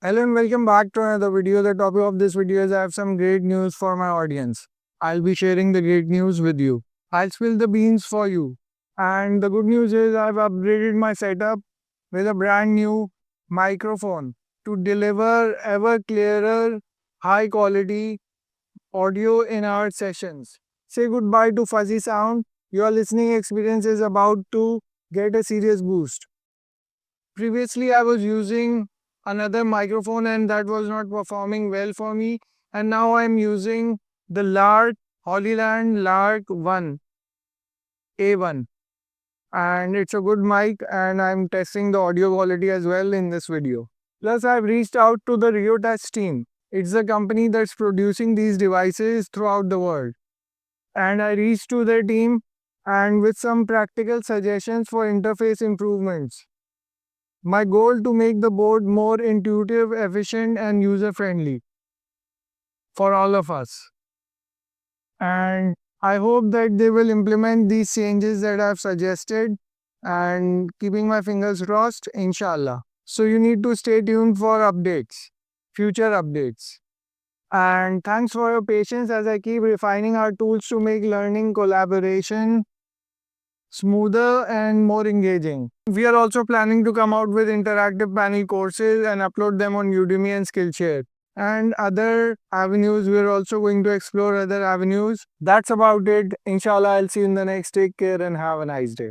Hello and welcome back to another video. The topic of this video is I have some great news for my audience. I'll be sharing the great news with you. I'll spill the beans for you. And the good news is I've upgraded my setup with a brand new microphone to deliver ever clearer, high quality audio in our sessions. Say goodbye to fuzzy sound. Your listening experience is about to get a serious boost. Previously, I was using another microphone and that was not performing well for me. And now I'm using the Lark Holyland Lark 1 A1. And it's a good mic and I'm testing the audio quality as well in this video. Plus, I've reached out to the Rio Touch team. It's the company that's producing these devices throughout the world. And I reached to their team and with some practical suggestions for interface improvements. My goal to make the board more intuitive, efficient, and user friendly for all of us. And I hope that they will implement these changes that I've suggested and keeping my fingers crossed, inshallah. So you need to stay tuned for updates, future updates. And thanks for your patience as I keep refining our tools to make learning collaboration smoother and more engaging. We are also planning to come out with interactive panel courses and upload them on Udemy and Skillshare. And other avenues, we're also going to explore other avenues. That's about it. Inshallah, I'll see you in the next. Take care and have a nice day.